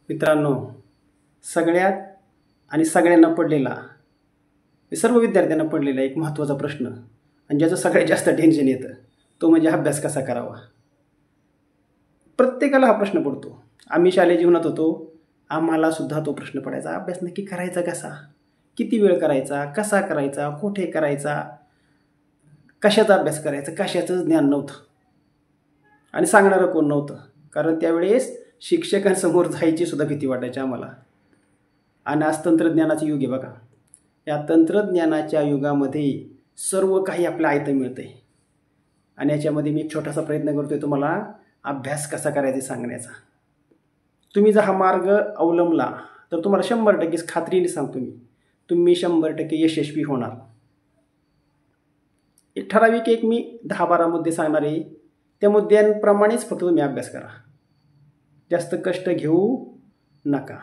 मित्रांनो, सगळ्यात आणि सगळ्यांना पडलेला, सर्व विद्यार्थ्यांना पडलेला एक महत्त्वाचा प्रश्न आणि ज्याचं सगळ्यात जास्त टेन्शन येतं तो म्हणजे अभ्यास कसा करावा. प्रत्येकाला हा प्रश्न पडतो. आम्ही शालेय जीवनात होतो, आम्हाला सुद्धा तो प्रश्न पडायचा. अभ्यास नक्की करायचा कसा, किती वेळ करायचा, कसा करायचा, कुठे करायचा, कशाचा अभ्यास करायचा, कशाचं ज्ञान नव्हतं आणि सांगणारं कोण नव्हतं. कारण त्यावेळेस शिक्षकांसमोर जायची सुद्धा भीती वाटायची आम्हाला. आणि आज तंत्रज्ञानाचं युग आहे बघा. या तंत्रज्ञानाच्या युगामध्ये सर्व काही आपलं आयतं मिळतंय आणि याच्यामध्ये मी एक छोटासा प्रयत्न करतोय तुम्हाला अभ्यास कसा करायचा सांगण्याचा. तुम्ही जर हा मार्ग अवलंबला तर तुम्हाला 100% खात्रीने सांगतो तुम्ही 100% यशस्वी होणार. एक ठराविक मी 10-12 मुद्दे सांगणार आहे. त्या मुद्द्यांप्रमाणेच फक्त तुम्ही अभ्यास करा, जास्त कष्ट घेऊ नका.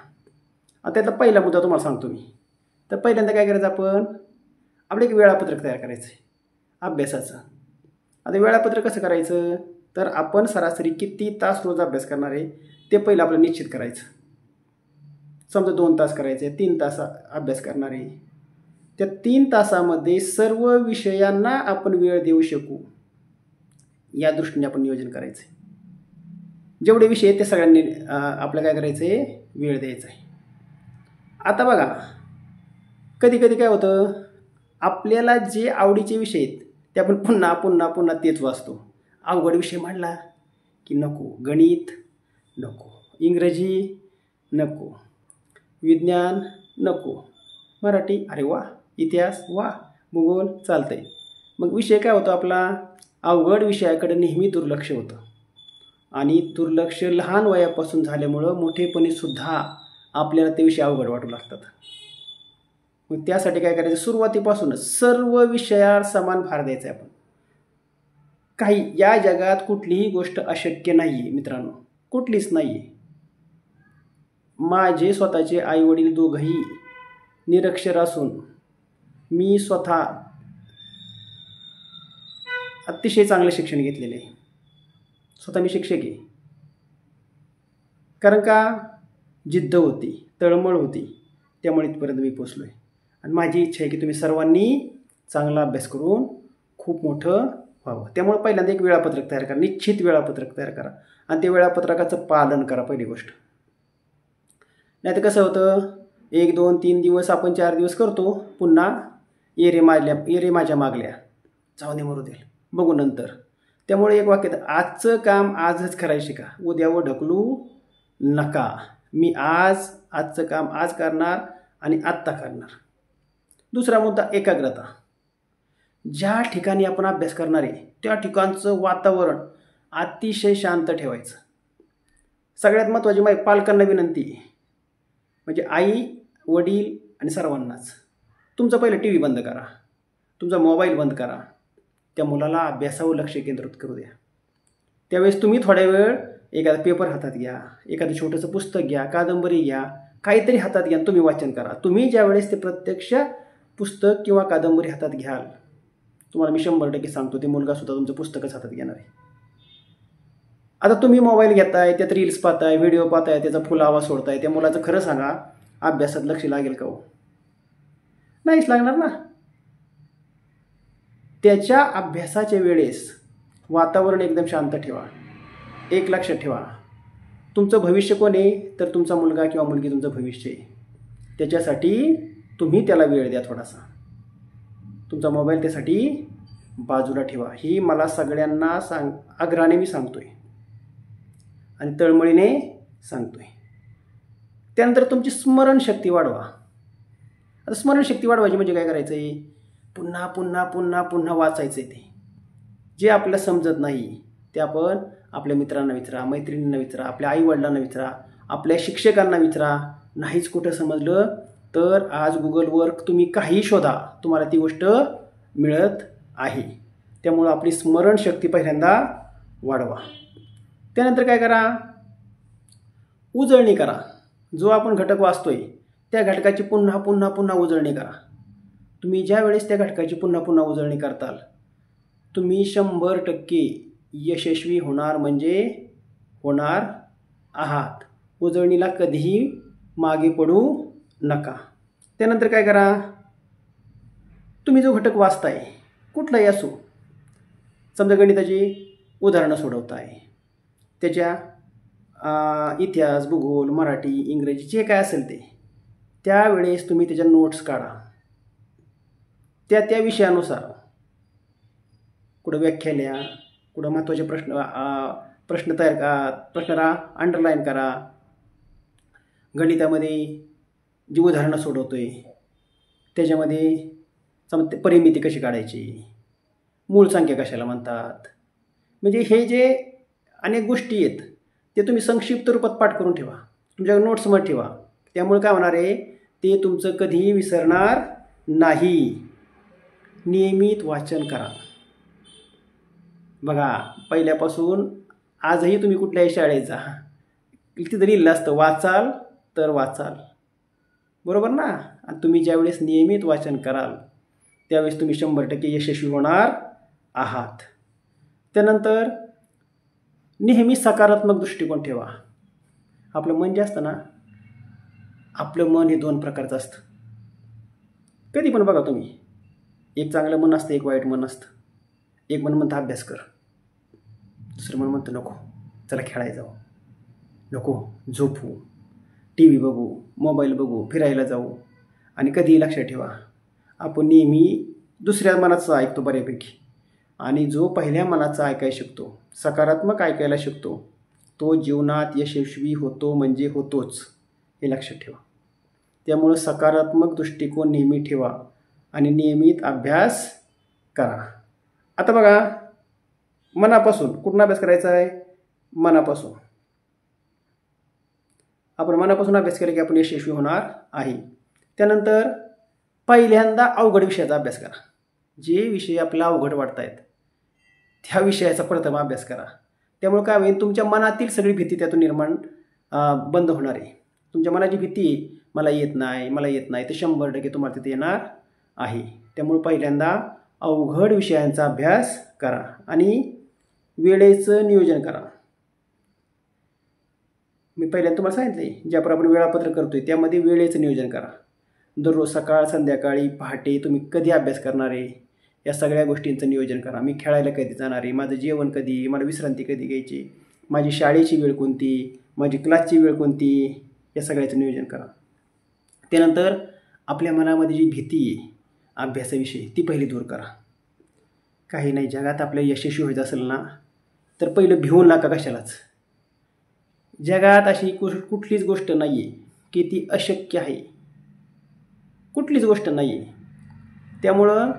आता त्यातला पहिला मुद्दा तुम्हाला सांगतो मी. तर पहिल्यांदा काय करायचं, आपलं एक वेळापत्रक तयार करायचं आहे अभ्यासाचं. आता वेळापत्रक कसं करायचं, तर आपण सरासरी किती तास रोज अभ्यास करणार आहे ते पहिलं आपलं निश्चित करायचं. समजा 2 तास करायचे, 3 तास अभ्यास करणार आहे. त्या 3 तासामध्ये सर्व विषयांना आपण वेळ देऊ शकू या दृष्टीने आपण नियोजन करायचं आहे. जेवढे विषय आहेत ते सगळ्यांनी आपलं काय करायचं आहे, वेळ द्यायचा आहे. आता बघा, कधी कधी काय होतं, आपल्याला जे आवडीचे विषय आहेत ते आपण पुन्हा पुन्हा पुन्हा तेच वाचतो. अवघड विषय म्हणला की नको, गणित नको, इंग्रजी नको, विज्ञान नको, मराठी अरे वा, इतिहास वा, भूगोल चालतंय. मग विषय काय होतो आपला, अवघड विषयाकडे नेहमी दुर्लक्ष होतं. आणि दुर्लक्ष लहान वयापासून झाल्यामुळं मोठेपणीसुद्धा आपल्याला ते विषय अवघड वाटू लागतात. मग त्यासाठी काय करायचं, सुरुवातीपासूनच सर्व विषयावर समान भार द्यायचा आहे आपण. काही या जगात कुठलीही गोष्ट अशक्य नाही आहे मित्रांनो, कुठलीच नाही आहे. माझे स्वतःचे आईवडील दोघंही निरक्षर असून मी स्वतः अतिशय चांगले शिक्षण घेतलेले आहे. स्वतः मी शिक्षक आहे. कारण का, जिद्द होती, तळमळ होती, त्यामुळे इथपर्यंत मी पोचलो आहे. आणि माझी इच्छा आहे की तुम्ही सर्वांनी चांगला अभ्यास करून खूप मोठं व्हावं. त्यामुळे पहिल्यांदा एक वेळापत्रक तयार करा, निश्चित वेळापत्रक तयार करा आणि त्या वेळापत्रकाचं पालन करा पहिली गोष्ट. नाही तर कसं होतं, 1, 2, 3 दिवस आपण 4 दिवस करतो, पुन्हा ये रे माझ्या मागल्या, जाऊ दे मरू दे, बघू नंतर. त्यामुळे एक वाक्य, आजचं काम आजच करायचं शिका, उद्यावर ढकलू नका. मी आजचं काम आज करणार आणि आत्ता करणार. दुसरा मुद्दा, एकाग्रता. ज्या ठिकाणी आपण अभ्यास करणार आहे त्या ठिकाणचं वातावरण अतिशय शांत ठेवायचं. सगळ्यात महत्त्वाची माझी पालकांना विनंती आहे, म्हणजे आई, वडील आणि सर्वांनाच, तुमचं पहिलं TV बंद करा, तुमचा मोबाईल बंद करा. त्या मुलाला अभ्यासावर लक्ष केंद्रित करू द्या. त्यावेळेस तुम्ही थोड्या वेळ एखादा पेपर हातात घ्या, एखादं छोटंसं पुस्तक घ्या, कादंबरी घ्या, काहीतरी हातात घ्या, तुम्ही वाचन करा. तुम्ही ज्यावेळेस ते प्रत्यक्ष पुस्तक किंवा कादंबरी हातात घ्याल, तुम्हाला मी 100% सांगतो, ते मुलगासुद्धा तुमचं पुस्तकच हातात घेणार आहे. आता तुम्ही मोबाईल घेताय, त्यात रील्स पाहताय, व्हिडिओ पाहताय, त्याचा फुल आवाज सोडताय, त्या मुलाचं खरं सांगा अभ्यासात लक्ष लागेल का हो? नाहीच लागणार ना. त्याच्या अभ्यासाच्या वेळेस वातावरण एकदम शांत ठेवा. एक लक्षात ठेवा, तुमचं भविष्य कोण आहे, तर तुमचा मुलगा किंवा मुलगी तुमचं भविष्य आहे. त्याच्यासाठी तुम्ही त्याला वेळ द्या थोडासा. तुमचा मोबाईल त्यासाठी बाजूला ठेवा. ही मला सगळ्यांना आग्रहाने मी सांगतोय आणि तळमळीने सांगतोय. त्यानंतर तुमची स्मरणशक्ती वाढवा. आता स्मरणशक्ती वाढवायची म्हणजे काय करायचं आहे, पुन्हा पुन्हा पुन्हा पुन्हा वाचायचं आहे. ते जे आपल्याला समजत नाही ते आपण आपल्या मित्रांना विचारा, मैत्रिणींना विचारा, आपल्या आईवडिलांना विचारा, आपल्या शिक्षकांना विचारा. नाहीच कुठं समजलं तर आज गुगलवर तुम्ही काही शोधा, तुम्हाला ती गोष्ट मिळत आहे. त्यामुळं आपली स्मरणशक्ती पहिल्यांदा वाढवा. त्यानंतर काय करा, उजळणी करा. जो आपण घटक वाचतोय त्या घटकाची पुन्हा पुन्हा पुन्हा उजळणी करा. तुम्ही ज्या वेळेस त्या घटकाची पुन्हा पुन्हा उजळणी करताल, तुम्ही 100% यशस्वी होणार म्हणजे होणार आहात. उजळणीला कधीही मागे पडू नका. त्यानंतर काय करा, तुम्ही जो घटक वाचताय कुठलाही असो, समजा गणिताची उदाहरणं सोडवताय, त्याच्या इतिहास, भूगोल, मराठी, इंग्रजी जे काय असेल ते, त्यावेळेस तुम्ही त्याच्या नोट्स काढा. त्या विषयानुसार कुठं व्याख्या लिहा, कुठं महत्त्वाचे प्रश्न तयार करा, प्रश्नाला अंडरलाईन करा. गणितामध्ये जी उदाहरणं सोडवतोय त्याच्यामध्ये परिमिती कशी काढायची, मूळ संख्या कशाला म्हणतात, म्हणजे हे जे अनेक गोष्टी आहेत ते तुम्ही संक्षिप्त रूपात पाठ करून ठेवा, तुमच्या नोट्समध्ये ठेवा. त्यामुळे काय होणार आहे, ते तुमचं कधीही विसरणार नाही. नियमित वाचन करा. बघा, पहिल्यापासून आजही तुम्ही कुठल्याही शाळेत जा, तिथं लिहिलं असतं वाचाल तर वाचाल, बरोबर ना. आणि तुम्ही ज्यावेळेस नियमित वाचन कराल त्यावेळेस तुम्ही 100% यशस्वी होणार आहात. त्यानंतर नेहमी सकारात्मक दृष्टिकोन ठेवा. आपलं मन जे असतं ना, आपलं मन हे 2 प्रकारचं असतं. कधी पण बघा तुम्ही, एक चांगलं मन असतं, एक वाईट मन असतं. एक मन म्हणतं अभ्यास कर, दुसरं मन म्हणतं नको, चला खेळायला जाऊ, नको झोपू, टी व्ही बघू, मोबाईल बघू, फिरायला जाऊ. आणि कधीही लक्षात ठेवा, आपण नेहमी दुसऱ्या मनाचं ऐकतो बऱ्यापैकी, आणि जो पहिल्या मनाचं ऐकायला शिकतो, सकारात्मक ऐकायला शिकतो, तो जीवनात यशस्वी होतो म्हणजे होतोच, हे लक्षात ठेवा. त्यामुळं सकारात्मक दृष्टिकोन नेहमी ठेवा आणि नियमित अभ्यास करा. आता बघा, मनापासून कुठून अभ्यास करायचा आहे, मनापासून. आपण मनापासून अभ्यास केला की आपण यशस्वी होणार आहे. त्यानंतर पहिल्यांदा अवघड विषयाचा अभ्यास करा. जे विषय आपल्याला अवघड वाटत आहेत त्या विषयाचा प्रथम अभ्यास करा. त्यामुळे काय होईल, तुमच्या मनातील सगळी भीती त्यातून निर्माण बंद होणार आहे. तुमच्या मनाची भीती मला येत नाही ते 100% तुम्हाला तिथे येणार आहे. त्यामुळे पहिल्यांदा अवघड विषयांचा अभ्यास करा आणि वेळेचं नियोजन करा. मी पहिल्यांदा तुम्हाला सांगितले, ज्याप्रमाणे आपण वेळापत्रक करतोय त्यामध्ये वेळेचं नियोजन करा. दररोज सकाळ, संध्याकाळी, पहाटे तुम्ही कधी अभ्यास करणार आहे या सगळ्या गोष्टींचं नियोजन करा. मी खेळायला कधी जाणार आहे, माझं जेवण कधी, मला विश्रांती कधी घ्यायची, माझी शाळेची वेळ कोणती, माझी क्लासची वेळ कोणती, या सगळ्याचं नियोजन करा. त्यानंतर आपल्या मनामध्ये जी भीती आहे अभ्यासाविषयी ती पहिली दूर करा. काही नाही, जगात आपल्याला यशस्वी व्हायचं असेल ना तर पहिलं भिवू नका कशालाच. जगात अशी कुठलीच गोष्ट नाही आहे की ती अशक्य आहे, कुठलीच गोष्ट नाही आहे. त्यामुळं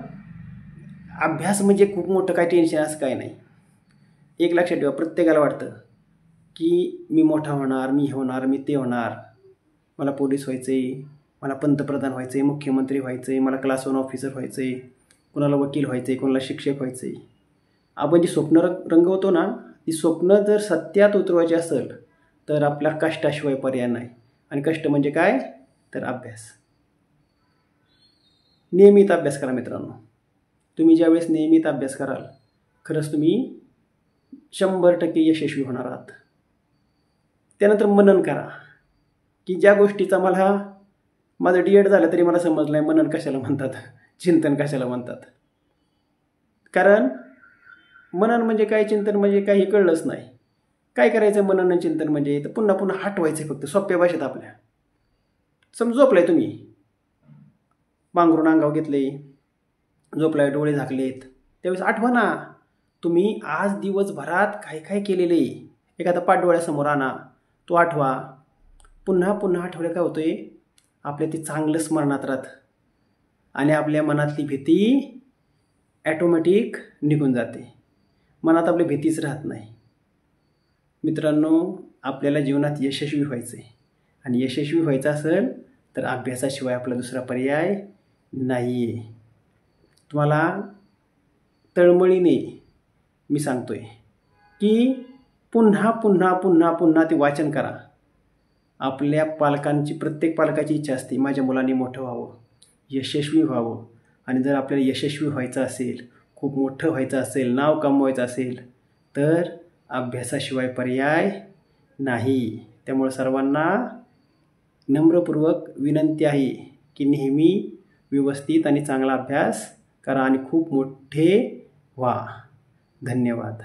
अभ्यास म्हणजे खूप मोठं काय टेन्शन असं काय नाही. एक लक्षात ठेवा, प्रत्येकाला वाटतं की मी मोठा होणार, मी होणार, मी ते होणार, मला पोलीस व्हायचं आहे, मला पंतप्रधान व्हायचं आहे, मुख्यमंत्री व्हायचं आहे, मला क्लास 1 ऑफिसर व्हायचं आहे, कोणाला वकील व्हायचं आहे, कोणाला शिक्षक व्हायचं आहे. आपण जी स्वप्न रंगवतो ना, ती स्वप्न जर सत्यात उतरवायची असेल तर आपल्या कष्टाशिवाय पर्याय नाही. आणि कष्ट म्हणजे काय तर अभ्यास. नियमित अभ्यास करा मित्रांनो. तुम्ही ज्यावेळेस नियमित अभ्यास कराल खरंच तुम्ही 100% यशस्वी होणार आहात. त्यानंतर मनन करा की ज्या गोष्टीचा माझं D.Ed झालं तरी मला समजलं नाही मनन कशाला म्हणतात, चिंतन कशाला म्हणतात. कारण मनन म्हणजे काय, चिंतन म्हणजे काय हे कळलंच नाही. काय करायचं मनन आणि चिंतन म्हणजे तर पुन्हा पुन्हा हटवायचं फक्त सोप्या भाषेत आपल्या. समजा झोपलाय तुम्ही, पांघरून अंगावर घेतले, झोपलाय, डोळे झाकलेत, त्यावेळेस आठवा ना तुम्ही आज दिवसभरात काय काय केलेलं आहे. एखादा पाठ डोळ्यासमोर आणा, तो आठवा. पुन्हा पुन्हा आठवलं काय होतंय, आपल्या ते चांगलं स्मरणात राहतं आणि आपल्या मनातली भीती ॲटोमॅटिक निघून जाते. मनात आपली भीतीच राहत नाही. मित्रांनो, आपल्याला जीवनात यशस्वी व्हायचं आहे आणि यशस्वी व्हायचं असेल तर अभ्यासाशिवाय आपला दुसरा पर्याय नाही आहे. तुम्हाला तळमळीने मी सांगतोय की पुन्हा पुन्हा पुन्हा पुन्हा ते वाचन करा. आपल्या प्रत्येक पालकाची इच्छा असते माझ्या मुलांनी मोठं व्हावं, यशस्वी व्हावं. आणि जर आपल्याला यशस्वी व्हायचं असेल, खूप मोठं व्हायचं असेल, नाव कमवायचं असेल तर अभ्यासाशिवाय पर्याय नाही. त्यामुळे सर्वांना नम्रपूर्वक विनंती आहे की नेहमी व्यवस्थित आणि चांगला अभ्यास करा आणि खूप मोठे व्हा. धन्यवाद.